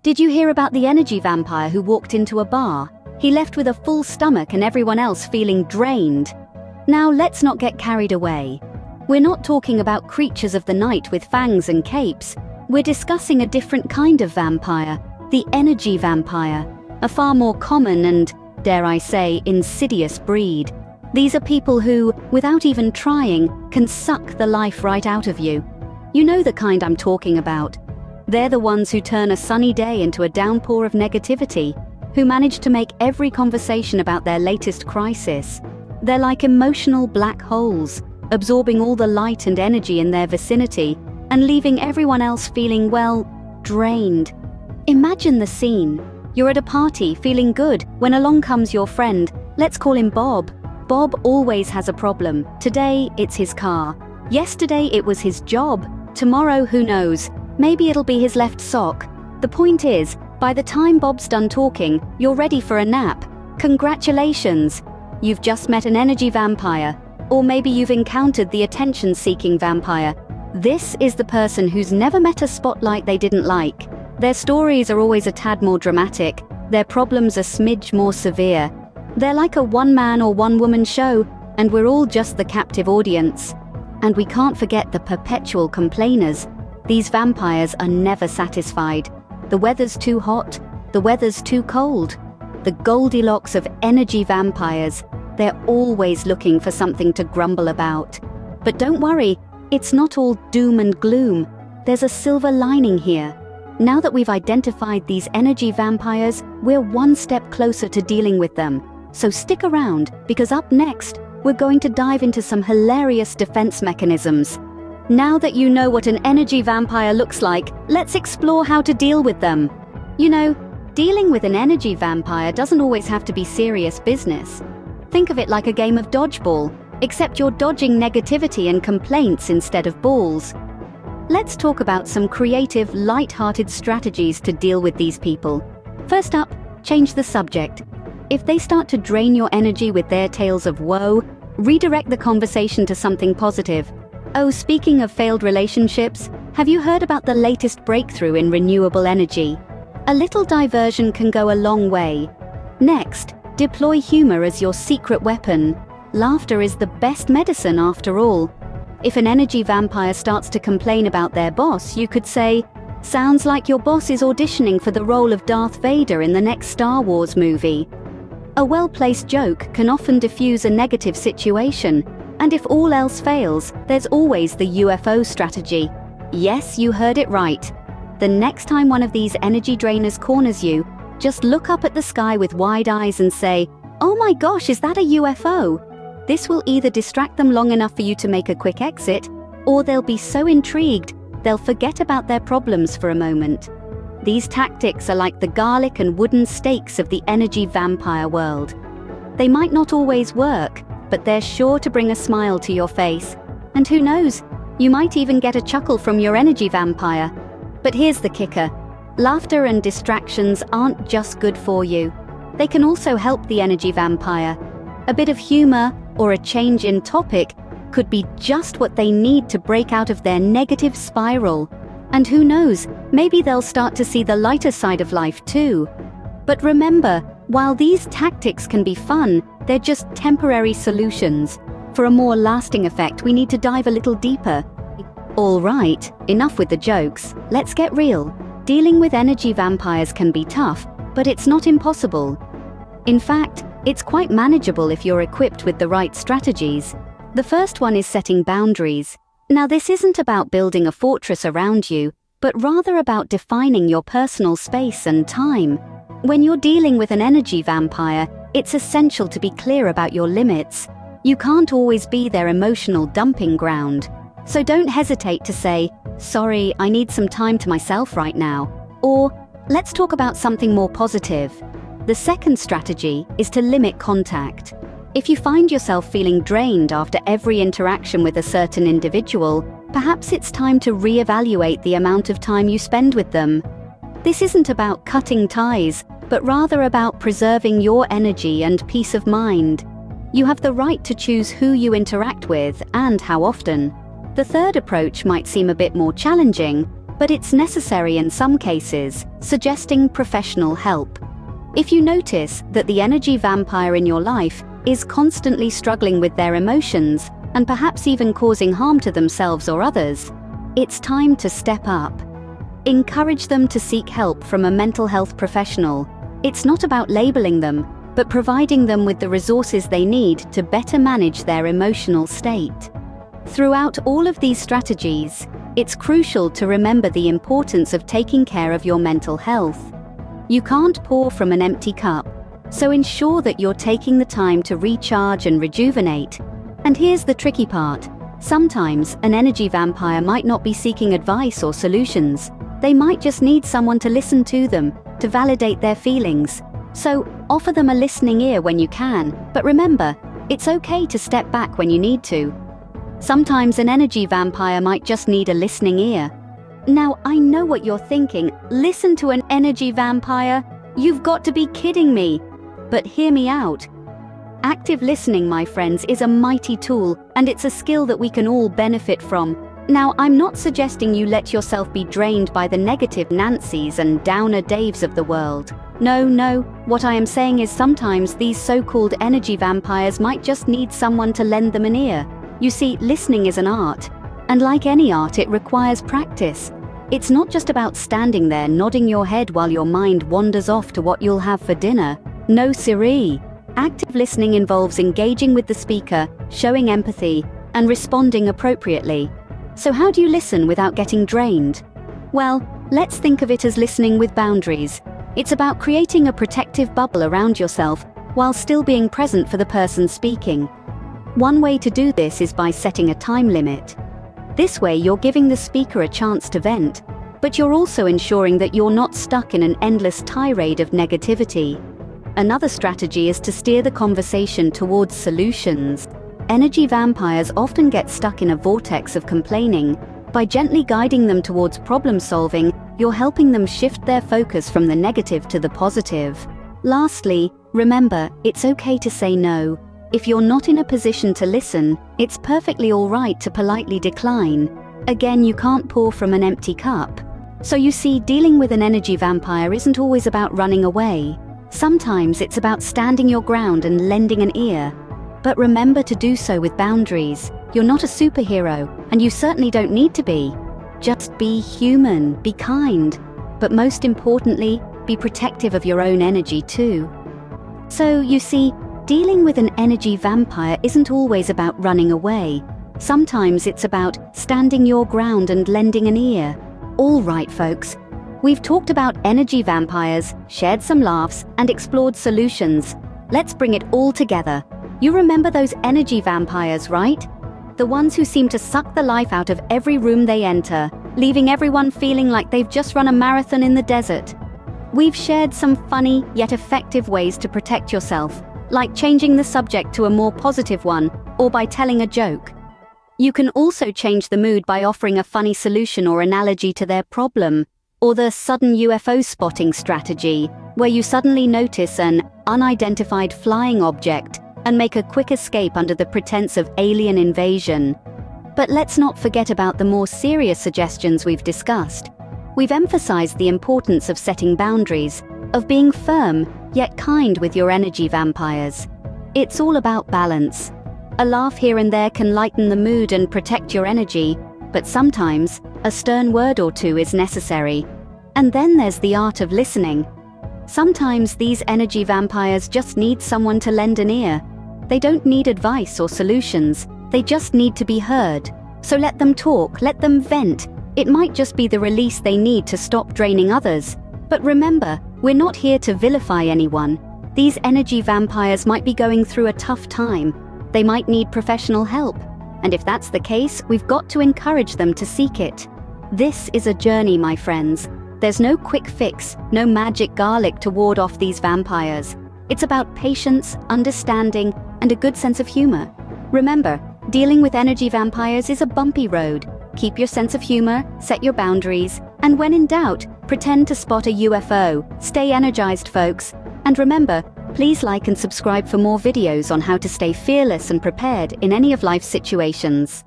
Did you hear about the energy vampire who walked into a bar? He left with a full stomach and everyone else feeling drained. Now let's not get carried away. We're not talking about creatures of the night with fangs and capes. We're discussing a different kind of vampire, the energy vampire, a far more common and, dare I say, insidious breed. These are people who, without even trying, can suck the life right out of you. You know the kind I'm talking about. They're the ones who turn a sunny day into a downpour of negativity, who manage to make every conversation about their latest crisis. They're like emotional black holes, absorbing all the light and energy in their vicinity and leaving everyone else feeling, well, drained. Imagine the scene. You're at a party feeling good when along comes your friend. Let's call him Bob. Bob always has a problem. Today, it's his car. Yesterday, it was his job. Tomorrow, who knows? Maybe it'll be his left sock. The point is, by the time Bob's done talking, you're ready for a nap. Congratulations! You've just met an energy vampire. Or maybe you've encountered the attention-seeking vampire. This is the person who's never met a spotlight they didn't like. Their stories are always a tad more dramatic. Their problems a smidge more severe. They're like a one-man or one-woman show, and we're all just the captive audience. And we can't forget the perpetual complainers. These vampires are never satisfied. The weather's too hot, the weather's too cold. The Goldilocks of energy vampires. They're always looking for something to grumble about. But don't worry, it's not all doom and gloom. There's a silver lining here. Now that we've identified these energy vampires, we're one step closer to dealing with them. So stick around, because up next, we're going to dive into some hilarious defense mechanisms. Now that you know what an energy vampire looks like, let's explore how to deal with them. You know, dealing with an energy vampire doesn't always have to be serious business. Think of it like a game of dodgeball, except you're dodging negativity and complaints instead of balls. Let's talk about some creative, light-hearted strategies to deal with these people. First up, change the subject. If they start to drain your energy with their tales of woe, redirect the conversation to something positive. Oh, speaking of failed relationships, have you heard about the latest breakthrough in renewable energy? A little diversion can go a long way. Next, deploy humor as your secret weapon. Laughter is the best medicine after all. If an energy vampire starts to complain about their boss, you could say, "Sounds like your boss is auditioning for the role of Darth Vader in the next Star Wars movie." A well-placed joke can often diffuse a negative situation, and if all else fails, there's always the UFO strategy. Yes, you heard it right. The next time one of these energy drainers corners you, just look up at the sky with wide eyes and say, "Oh my gosh, is that a UFO?" This will either distract them long enough for you to make a quick exit, or they'll be so intrigued, they'll forget about their problems for a moment. These tactics are like the garlic and wooden stakes of the energy vampire world. They might not always work, but they're sure to bring a smile to your face. And who knows, you might even get a chuckle from your energy vampire. But here's the kicker. Laughter and distractions aren't just good for you. They can also help the energy vampire. A bit of humor or a change in topic could be just what they need to break out of their negative spiral. And who knows, maybe they'll start to see the lighter side of life too. But remember, while these tactics can be fun, they're just temporary solutions. For a more lasting effect, we need to dive a little deeper. All right, enough with the jokes. Let's get real. Dealing with energy vampires can be tough, but it's not impossible. In fact, it's quite manageable if you're equipped with the right strategies. The first one is setting boundaries. Now, this isn't about building a fortress around you, but rather about defining your personal space and time. When you're dealing with an energy vampire, it's essential to be clear about your limits. You can't always be their emotional dumping ground. So don't hesitate to say, "Sorry, I need some time to myself right now." Or, "Let's talk about something more positive." The second strategy is to limit contact. If you find yourself feeling drained after every interaction with a certain individual, perhaps it's time to reevaluate the amount of time you spend with them. This isn't about cutting ties, but rather about preserving your energy and peace of mind. You have the right to choose who you interact with and how often. The third approach might seem a bit more challenging, but it's necessary in some cases, suggesting professional help. If you notice that the energy vampire in your life is constantly struggling with their emotions and perhaps even causing harm to themselves or others, it's time to step up. Encourage them to seek help from a mental health professional. It's not about labeling them, but providing them with the resources they need to better manage their emotional state. Throughout all of these strategies, it's crucial to remember the importance of taking care of your mental health. You can't pour from an empty cup, so ensure that you're taking the time to recharge and rejuvenate. And here's the tricky part. Sometimes an energy vampire might not be seeking advice or solutions. They might just need someone to listen to them, to validate their feelings. So offer them a listening ear when you can, but remember, it's okay to step back when you need to. Sometimes an energy vampire might just need a listening ear. Now, I know what you're thinking. Listen to an energy vampire? You've got to be kidding me. But hear me out. Active listening, my friends, is a mighty tool, and it's a skill that we can all benefit from. Now, I'm not suggesting you let yourself be drained by the negative Nancys and downer Daves of the world. No, what I am saying is sometimes these so-called energy vampires might just need someone to lend them an ear. You see, listening is an art, and like any art, it requires practice. It's not just about standing there nodding your head while your mind wanders off to what you'll have for dinner. No siree. Active listening involves engaging with the speaker, showing empathy, and responding appropriately. So how do you listen without getting drained? Well, let's think of it as listening with boundaries. It's about creating a protective bubble around yourself while still being present for the person speaking. One way to do this is by setting a time limit. This way you're giving the speaker a chance to vent, but you're also ensuring that you're not stuck in an endless tirade of negativity. Another strategy is to steer the conversation towards solutions. Energy vampires often get stuck in a vortex of complaining. By gently guiding them towards problem solving, you're helping them shift their focus from the negative to the positive. Lastly, remember, it's okay to say no. If you're not in a position to listen, it's perfectly all right to politely decline. Again, you can't pour from an empty cup. So you see, dealing with an energy vampire isn't always about running away. Sometimes it's about standing your ground and lending an ear. But remember to do so with boundaries. You're not a superhero, and you certainly don't need to be. Just be human, be kind, but most importantly, be protective of your own energy too. So you see, dealing with an energy vampire isn't always about running away. Sometimes it's about standing your ground and lending an ear. All right, folks. We've talked about energy vampires, shared some laughs, and explored solutions. Let's bring it all together. You remember those energy vampires, right? The ones who seem to suck the life out of every room they enter, leaving everyone feeling like they've just run a marathon in the desert. We've shared some funny yet effective ways to protect yourself, like changing the subject to a more positive one, or by telling a joke. You can also change the mood by offering a funny solution or analogy to their problem, or the sudden UFO spotting strategy, where you suddenly notice an unidentified flying object and make a quick escape under the pretense of alien invasion. But let's not forget about the more serious suggestions we've discussed. We've emphasized the importance of setting boundaries, of being firm yet kind with your energy vampires. It's all about balance. A laugh here and there can lighten the mood and protect your energy, but sometimes a stern word or two is necessary. And then there's the art of listening. Sometimes these energy vampires just need someone to lend an ear. They don't need advice or solutions, they just need to be heard. So let them talk, let them vent. It might just be the release they need to stop draining others. But remember, we're not here to vilify anyone. These energy vampires might be going through a tough time. They might need professional help. And if that's the case, we've got to encourage them to seek it. This is a journey, my friends. There's no quick fix, no magic garlic to ward off these vampires. It's about patience, understanding, and a good sense of humor. Remember, dealing with energy vampires is a bumpy road. Keep your sense of humor, set your boundaries, and when in doubt, pretend to spot a UFO. Stay energized, folks. And remember, please like and subscribe for more videos on how to stay fearless and prepared in any of life's situations.